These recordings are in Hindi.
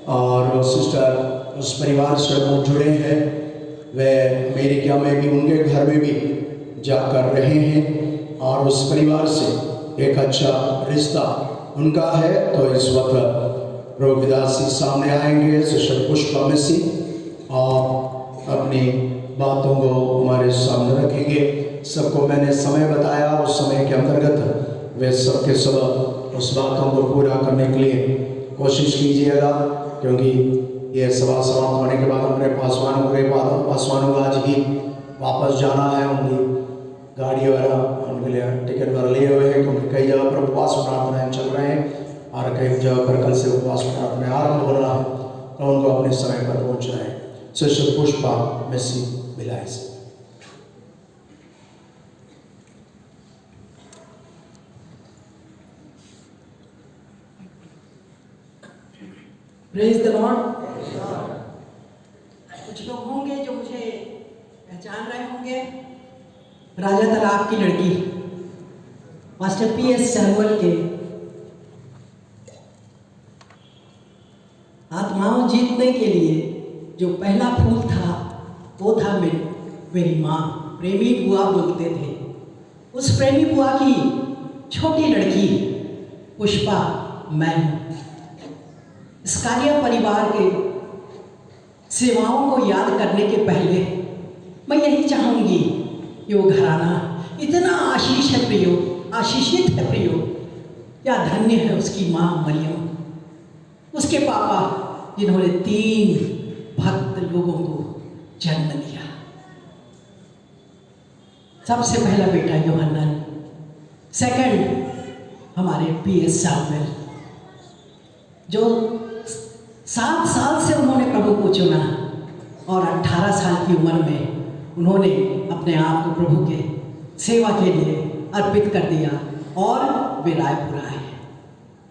और सिस्टर उस परिवार से वो जुड़े हैं, वे अमेरिका में भी उनके घर में भी जाकर रहे हैं और उस परिवार से एक अच्छा रिश्ता उनका है। तो इस वक्त रोगिदास जी सामने आएंगे, सिस्टर पुष्पा मसीह, और अपनी बातों को हमारे सामने रखेंगे। सबको मैंने समय बताया, उस समय के अंतर्गत वे सब के सब उस बातों को पूरा करने के लिए कोशिश कीजिएगा, क्योंकि ये सभा समाप्त होने के बाद हमारे पासवानों को आज ही वापस जाना है। उनकी गाड़ी वगैरह उनके लिए टिकट वगैरह लिए हुए हैं, क्योंकि कई जगह पर उपवास प्रार्थनाएं चल रहे हैं और कई जगह पर कल से उपवास प्रार्थनाएं आरंभ हो रहा है, तो उनको अपने समय पर पहुँचना है। सिस्टर पुष्पा मसीह भिलाई से। Praise the Lord. कुछ लोग होंगे जो मुझे पहचान रहे होंगे। राजा तालाब की लड़की मास्टर पीएस सैमुअल के आत्माओं जीतने के लिए जो पहला फूल था वो था मेरी माँ, प्रेमी बुआ बोलते थे। उस प्रेमी बुआ की छोटी लड़की पुष्पा मैं हूँ। स्कालिया परिवार के सेवाओं को याद करने के पहले मैं यही चाहूँगी कि वो घराना इतना आशीष है प्रियो, आशीषित है प्रियो, क्या धन्य है उसकी माँ मरियम, उसके पापा जिन्होंने 3 भक्त लोगों को जन्म दिया। सबसे पहला बेटा यूहन्ना, सेकंड हमारे पीएस सैमुअल, जो 7 साल से उन्होंने प्रभु को चुना और 18 साल की उम्र में उन्होंने अपने आप को प्रभु के सेवा के लिए अर्पित कर दिया और वे रायपुर आए।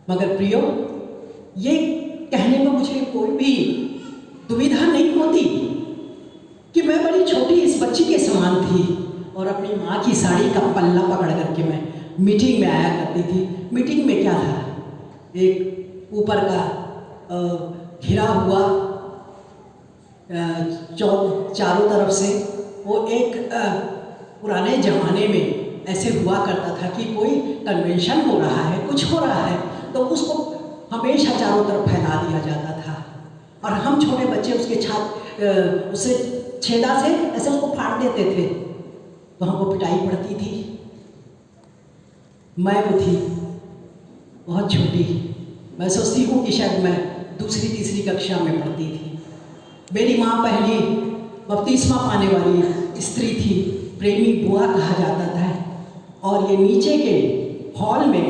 मगर प्रियो, ये कहने में मुझे कोई भी दुविधा नहीं होती कि मैं बड़ी छोटी इस बच्ची के समान थी और अपनी माँ की साड़ी का पल्ला पकड़ करके मैं मीटिंग में आया करती थी। मीटिंग में क्या था, एक ऊपर का घिरा हुआ चारों तरफ से वो एक पुराने ज़माने में ऐसे हुआ करता था कि कोई कन्वेंशन हो रहा है, कुछ हो रहा है, तो उसको हमेशा चारों तरफ फैला दिया जाता था और हम छोटे बच्चे उसके उसे छेदा से ऐसे उसको फाड़ देते थे, तो हमको पिटाई पड़ती थी। मैं वो थी बहुत छोटी, मैं सोचती हूँ कि शायद मैं दूसरी तीसरी कक्षा में पढ़ती थी। मेरी माँ पहली बपतिस्मा पाने वाली स्त्री थी, प्रेमी बुआ कहा जाता था। और ये नीचे के हॉल में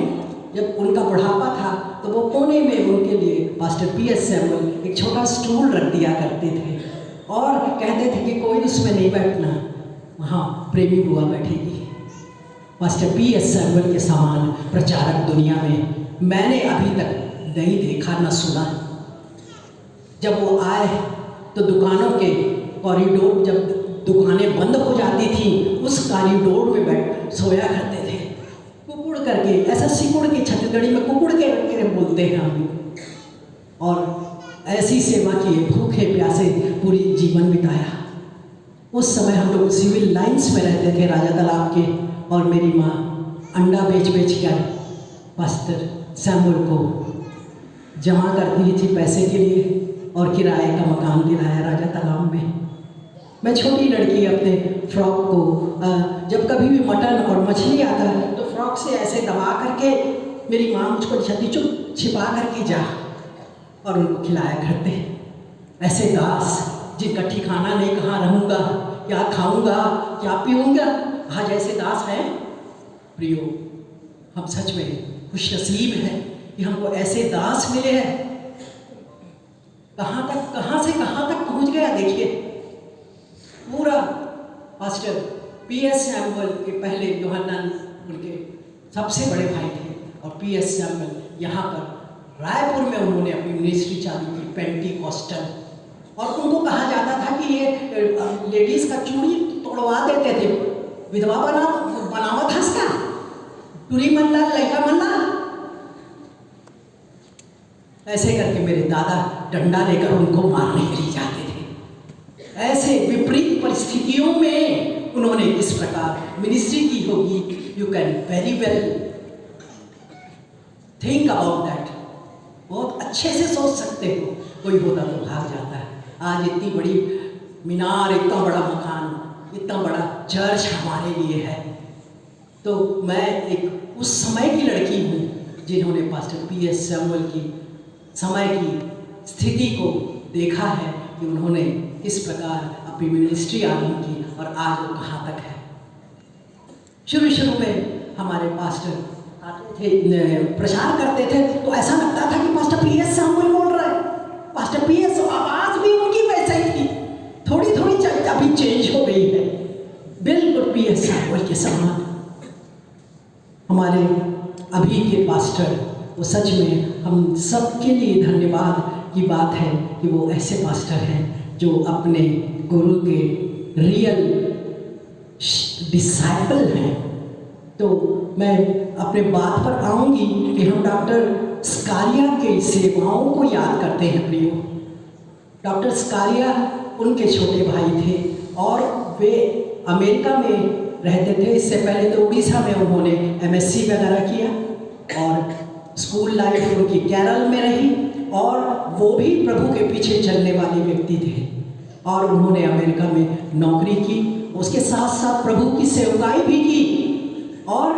जब उनका बुढ़ापा था तो वो कोने में उनके लिए मास्टर पीएस सैमुअल एक छोटा स्टूल रख दिया करते थे और कहते थे कि कोई उसमें नहीं बैठना, वहाँ प्रेमी बुआ बैठेगी। मास्टर पीएस सैमुअल के समान प्रचारक दुनिया में मैंने अभी तक नहीं देखा न सुना। जब वो आए तो दुकानों के कॉरिडोर, जब दुकानें बंद हो जाती थी उस कॉरिडोर में बैठ सोया करते थे, कुकुड़ करके, ऐसा सिकुड़ के, छत्तीसगढ़ी में कुकुड़ के बोलते हैं हम। और ऐसी सेवा किए, भूखे प्यासे पूरी जीवन बिताया। उस समय हम लोग सिविल लाइंस में रहते थे राजा तालाब के, और मेरी माँ अंडा बेच कर मास्टर सैमुअल को जमा करती थी पैसे के लिए और किराए का मकान दिलाया राजा तालाब में। मैं छोटी लड़की अपने फ्रॉक को जब कभी भी मटन और मछली आता है तो फ्रॉक से ऐसे दबा करके मेरी माँ मुझको चुप छिपा करके जा और उनको खिलाया करते। ऐसे दास जिनका ठिकाना नहीं, कहाँ रहूँगा, क्या खाऊँगा, क्या पीऊँगा, आज ऐसे दास हैं। प्रियो, हम सच में खुशनसीब हैं कि हमको ऐसे दास मिले हैं। कहाँ से कहाँ तक पहुँच गया देखिए। पूरा मास्टर पीएस सैमुअल के पहले यूहन्ना उनके सबसे बड़े भाई थे और पीएस सैमुअल यहाँ पर रायपुर में उन्होंने अपनी मिनिस्ट्री चालू की, पेंटीकॉस्टल। और उनको कहा जाता था कि ये लेडीज़ का चूड़ी तोड़वा देते थे, विधवा बनावत हंसता, टूरी मल्ला, लड़का मल्ला, ऐसे करके मेरे दादा डंडा लेकर उनको मारने के लिए जाते थे। ऐसे विपरीत परिस्थितियों में उन्होंने इस प्रकार मिनिस्ट्री की होगी। You can very well think about that. बहुत अच्छे से सोच सकते हो। कोई होता तो भाग जाता है। आज इतनी बड़ी मीनार, इतना बड़ा मकान, इतना बड़ा चर्च हमारे लिए है। तो मैं एक उस समय की लड़की हूँ जिन्होंने पास्टर पीएस सैमुअल की समय की स्थिति को देखा है कि उन्होंने किस प्रकार अपनी मिनिस्ट्री आरंभ की और आज वो कहाँ तक है। शुरू में हमारे पास्टर आते थे, प्रचार करते थे, तो ऐसा लगता था कि पास्टर पीएस सैमुअल बोल रहा है। पास्टर पीएस, आवाज़ भी उनकी वैसे ही थी, थोड़ी थोड़ी अभी चेंज हो गई है, बिल्कुल पीएस सैमुअल के समान। हमारे अभी के पास्टर, वो सच में हम सबके लिए धन्यवाद की बात है कि वो ऐसे पास्टर हैं जो अपने गुरु के रियल डिसाइपल हैं। तो मैं अपने बात पर आऊँगी कि हम डॉक्टर स्कारिया के सेवाओं को याद करते हैं प्रियो। डॉक्टर स्कारिया उनके छोटे भाई थे और वे अमेरिका में रहते थे। इससे पहले तो उड़ीसा में उन्होंने एमएससी वगैरह किया और स्कूल लाइफ उनकी केरल में रही और वो भी प्रभु के पीछे चलने वाले व्यक्ति थे और उन्होंने अमेरिका में नौकरी की। उसके साथ साथ प्रभु की सेवकाई भी की और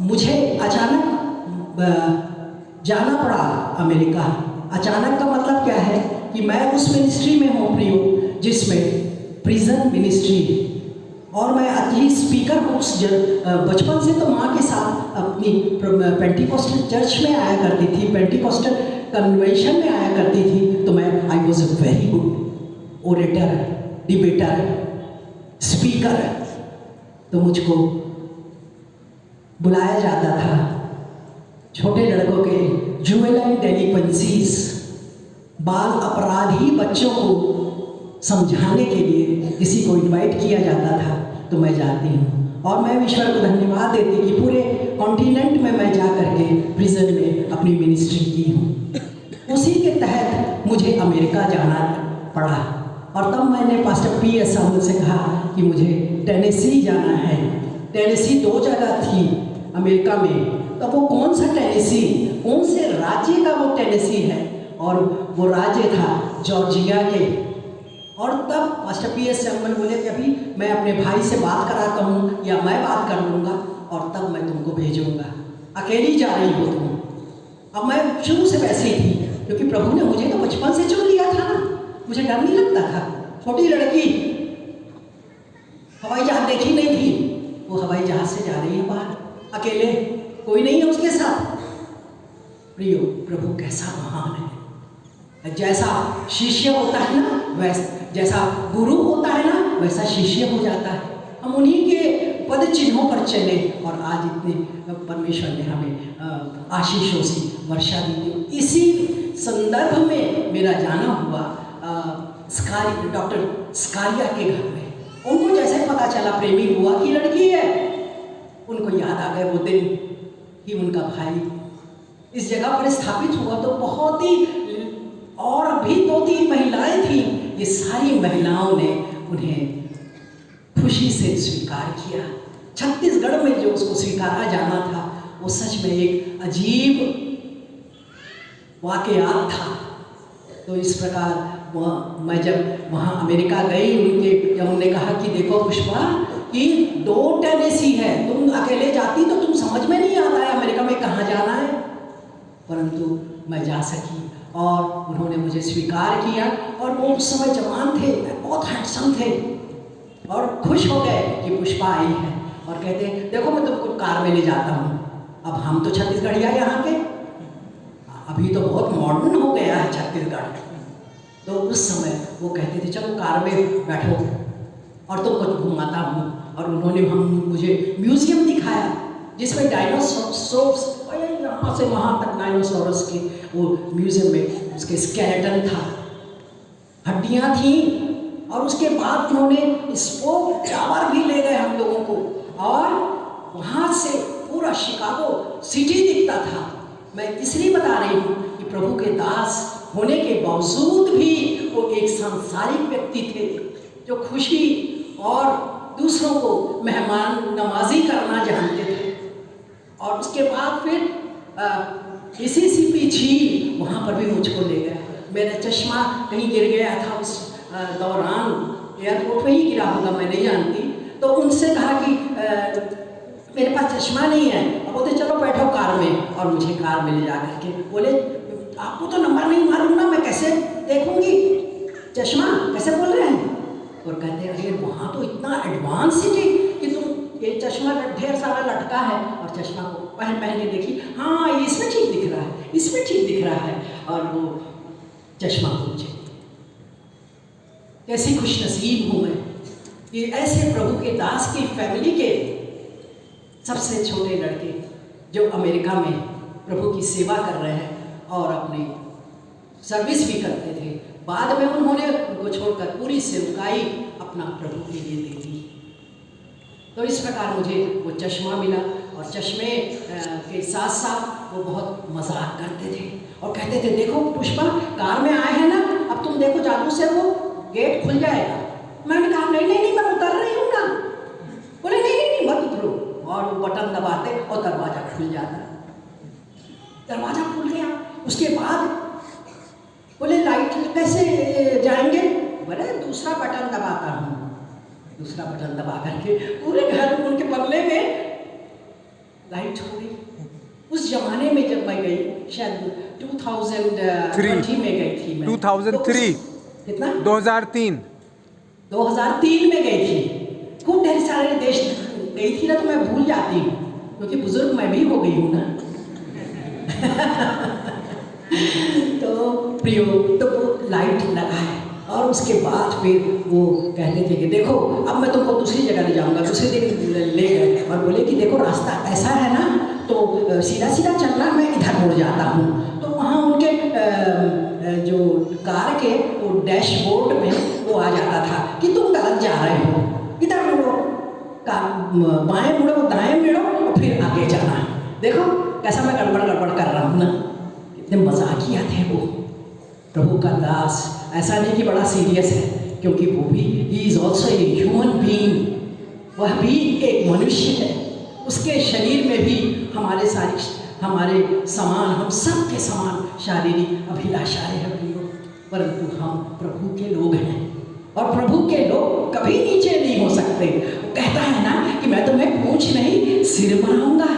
मुझे अचानक जाना पड़ा अमेरिका। अचानक का मतलब क्या है कि मैं उस मिनिस्ट्री में हूँ प्रियो जिसमें प्रिजन मिनिस्ट्री, और मैं अति स्पीकर हूँ। बचपन से तो माँ के साथ अपनी पेंटिकॉस्टल चर्च में आया करती थी, पेंटिकॉस्टल कन्वेंशन में आया करती थी। तो मैं I was a very good orator, debater, speaker. तो मुझको बुलाया जाता था छोटे लड़कों के जुवेनाइल डेलिक्वेंसीज, बाल अपराधी बच्चों को समझाने के लिए किसी को इनवाइट किया जाता था तो मैं जाती हूँ और मैं ईश्वर को धन्यवाद देती कि पूरे कॉन्टिनेंट में मैं जा कर के प्रिजन में अपनी मिनिस्ट्री की हूँ। उसी के तहत मुझे अमेरिका जाना पड़ा और तब मैंने पास्टर पीएस सैमुअल से कहा कि मुझे टेनेसी जाना है। टेनेसी 2 जगह थी अमेरिका में, तो वो कौन सा टेनेसी, कौन से राज्य का वो टेनेसी है, और वो राज्य था जॉर्जिया के। और तब पास्टर पीएस सैमुअल बोले कि अभी मैं अपने भाई से बात कराता हूँ या मैं बात कर लूँगा और तब मैं तुमको भेजूँगा, अकेली जा रही हो तुम। अब मैं शुरू से वैसी थी क्योंकि प्रभु ने मुझे तो बचपन से चुन लिया था ना, मुझे डर नहीं लगता था। छोटी लड़की, हवाई जहाज देखी नहीं थी, वो हवाई जहाज से जा रही है बाहर अकेले, कोई नहीं है उसके साथ। प्रियो, प्रभु कैसा महान है। जैसा शिष्य होता है ना, वैसा जैसा गुरु होता है ना, वैसा शिष्य हो जाता है। हम उन्हीं के पद चिन्हों पर चले और आज इतने परमेश्वर ने हमें आशीषों से वर्षा दी। इसी संदर्भ में मेरा जाना हुआ डॉक्टर स्कारिया के घर में। उनको जैसे पता चला प्रेमी बुआ की लड़की है, उनको याद आ गए वो दिन कि उनका भाई इस जगह पर स्थापित हुआ। तो बहुत ही, और भी 2-3 महिलाएं थीं, ये सारी महिलाओं ने उन्हें खुशी से स्वीकार किया। छत्तीसगढ़ में जो उसको स्वीकारा जाना था वो सच में एक अजीब वाकयात था। तो इस प्रकार मैं जब वहाँ अमेरिका गई, जब उन्होंने कहा कि देखो पुष्पा कि 2 टेनेसी है, तुम अकेले जाती तो तुम समझ में नहीं आता है अमेरिका में कहाँ जाना है, परंतु मैं जा सकी और उन्होंने मुझे स्वीकार किया। और वो उस समय जवान थे, बहुत हैंडसम थे और खुश हो गए कि पुष्पा आई है और कहते हैं देखो मैं तुमको कार में ले जाता हूँ। अब हम तो छत्तीसगढ़िया यहाँ के, अभी तो बहुत मॉडर्न हो गया है छत्तीसगढ़। तो उस समय वो कहते थे चलो कार में बैठो और तुमको घुमाता हूँ। और उन्होंने मुझे म्यूजियम दिखाया जिसमें डायनासोर्स, यहाँ से वहाँ तक डायनासोरस के वो म्यूजियम में उसके स्केलेटन था, हड्डियाँ थीं। और उसके बाद उन्होंने स्पोक टावर भी ले गए हम लोगों को और वहाँ से पूरा शिकागो सिटी दिखता था। मैं इसलिए बता रही हूँ कि प्रभु के दास होने के बावजूद भी वो एक सांसारिक व्यक्ति थे जो खुशी और दूसरों को मेहमान नवाजी करना जानते थे। और उसके बाद फिर मिसिसिपी झील, वहाँ पर भी मुझको ले गया। मेरा चश्मा कहीं गिर गया था उस दौरान, एयरपोर्ट पे ही गिरा होगा, मैं नहीं जानती। तो उनसे कहा कि मेरे पास चश्मा नहीं है। अब बोलते चलो बैठो कार में, और मुझे कार में ले जा करके बोले आपको तो नंबर नहीं मालूम ना, मैं कैसे देखूंगी चश्मा, कैसे बोल रहे हैं। और कहते अरे वहाँ तो इतना एडवांस सिटी कि तुम ये चश्मा ढेर सारा लटका है और चश्मा को पहन के देखी, हाँ इसमें ठीक दिख रहा है, इसमें ठीक दिख रहा है, और वो चश्मा पूछे। कैसी खुशनसीब हूँ मैं कि ऐसे प्रभु के दास की फैमिली के सबसे छोटे लड़के जो अमेरिका में प्रभु की सेवा कर रहे हैं और अपनी सर्विस भी करते थे, बाद में उन्होंने उनको छोड़कर पूरी सेवकाई अपना प्रभु के लिए दे दी। तो इस प्रकार मुझे वो चश्मा मिला, और चश्मे के साथ साथ वो बहुत मजाक करते थे और कहते थे देखो पुष्पा कार में आए हैं ना, अब तुम देखो जादू से वो गेट खुल जाएगा। मैंने कहा नहीं मैं उतर रही हूँ ना। बोले नहीं मत उतरो, और वो बटन दबाते और दरवाज़ा खुल जाता। दरवाज़ा खुल गया। उसके बाद बोले लाइट कैसे जाएंगे। बोले दूसरा बटन दबाता हूँ। दूसरा बटन दबा करके पूरे घर उनके बंगले में लाइट हो गई। उस जमाने में जब मैं गई, शायद 2003 में गई थी मैं। 2003 कितना 2003 में गई थी। खूब ढेर सारे देश गई थी ना, तो मैं भूल जाती हूँ क्योंकि बुजुर्ग मैं भी हो गई हूँ ना। तो प्रियो तो वो लाइट लगा है, और उसके बाद फिर वो कहते थे कि देखो अब मैं तुमको दूसरी जगह ले जाऊंगा। दूसरे दिन ले गए और बोले कि देखो रास्ता ऐसा है ना, तो सीधा चलना, मैं इधर मुड़ जाता हूँ। तो वहाँ उनके जो कार के वो डैशबोर्ड में वो आ जाता था कि तुम गलत जा रहे हो, इधर मुड़ो, बाएं मुड़ो, दाएं मुड़ो, और फिर आगे जाना। देखो कैसा मैं गड़बड़ कर रहा हूँ ना। इतने मजाकिया थे वो प्रभु का दास। ऐसा नहीं कि बड़ा सीरियस है, क्योंकि वो भी he is also a human being, वह भी एक मनुष्य है। उसके शरीर में भी हमारे समान, हम सब के समान शारीरिक अभिलाषाएं हैं प्रियो, परंतु हम प्रभु के लोग हैं, और प्रभु के लोग कभी नीचे नहीं हो सकते। वो कहता है ना कि मैं तुम्हें पूंछ नहीं सिर बनाऊंगा।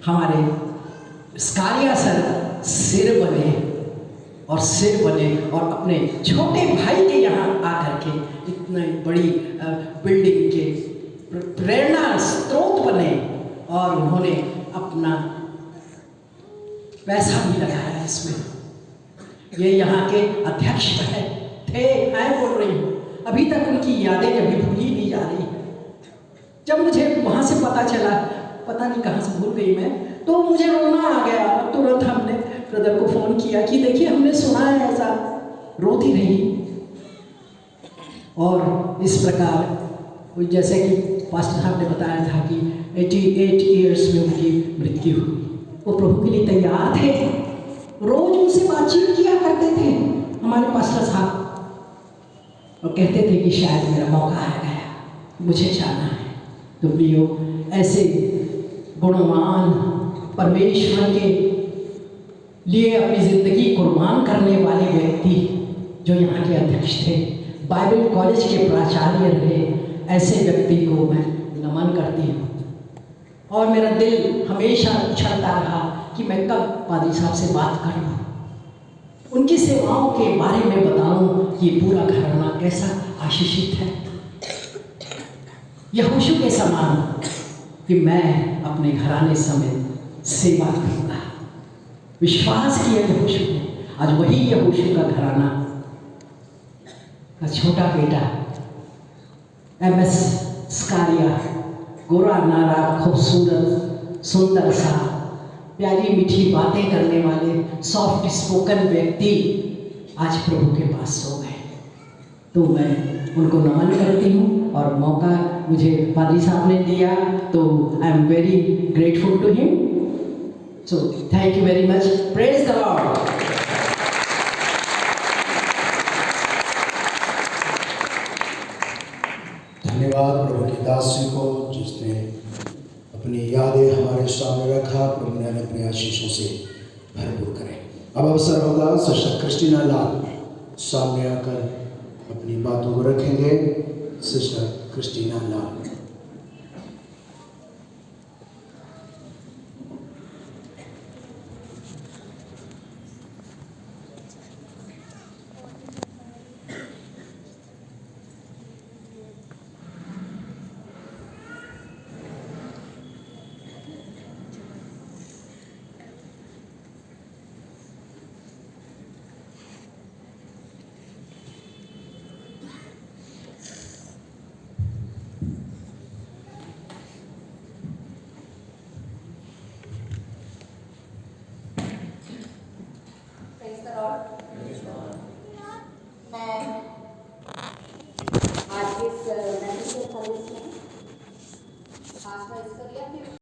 हमारे स्कारिया सर सिर बने और अपने छोटे भाई के यहाँ आकर के इतनी बड़ी बिल्डिंग के प्रेरणा स्रोत बने, और उन्होंने अपना पैसा भी लगाया इसमें। ये यहाँ के अध्यक्ष मैं बोल रही हूँ, अभी तक उनकी यादें कभी भूली नहीं जा रही है। जब मुझे वहाँ से पता चला, पता नहीं कहाँ से भूल गई मैं, तो मुझे रोना आ गया। तुरंत हमने ब्रदर को फ़ोन किया कि देखिए हमने सुना है ऐसा। रोती रही, और इस प्रकार जैसे कि पास्टर साहब ने बताया था कि 88 ईयर्स में उनकी मृत्यु हुई। वो प्रभु के लिए तैयार थे, रोज उनसे बातचीत किया करते थे हमारे पास्टर साहब, और कहते थे कि शायद मेरा मौका आ गया, मुझे जाना है। तो प्रियो, ऐसे गुणवान परमेश्वर के लिए अपनी ज़िंदगी कुर्बान करने वाले व्यक्ति जो यहाँ के अध्यक्ष थे, बाइबल कॉलेज के प्राचार्य रहे, ऐसे व्यक्ति को मैं नमन करती हूँ। और मेरा दिल हमेशा उछलता रहा कि मैं कब पादरी साहब से बात करूँ, उनकी सेवाओं के बारे में बताऊँ कि पूरा घराना कैसा आशीषित है। यहोशू के समान कि मैं अपने घराने समेत सेवा करूँगा। विश्वास किया यहोशू ने। आज वही यहोशू का घराना का छोटा बेटा MS स्कारिया, गोरा नारा, खूबसूरत, सुंदर सा, प्यारी मीठी बातें करने वाले, सॉफ्ट स्पोकन व्यक्ति आज प्रभु के पास सो गए। तो मैं उनको नमन करती हूँ, और मौका मुझे पादरी साहब ने दिया, तो I am very grateful to him. So thank you very much. Praise the Lord. दासी को जिसने अपनी यादें हमारे सामने रखा, प्रभु ने अपने आशीषों से भरपूर करें। अब अवसर होगा सिस्टर क्रिस्टीना लाल सामने आकर अपनी बातों को रखेंगे। Sister Christina Lal. Praise the Lord. मैं आज इस मैसेज सर्विस में खास मैं इसके लिए अपनी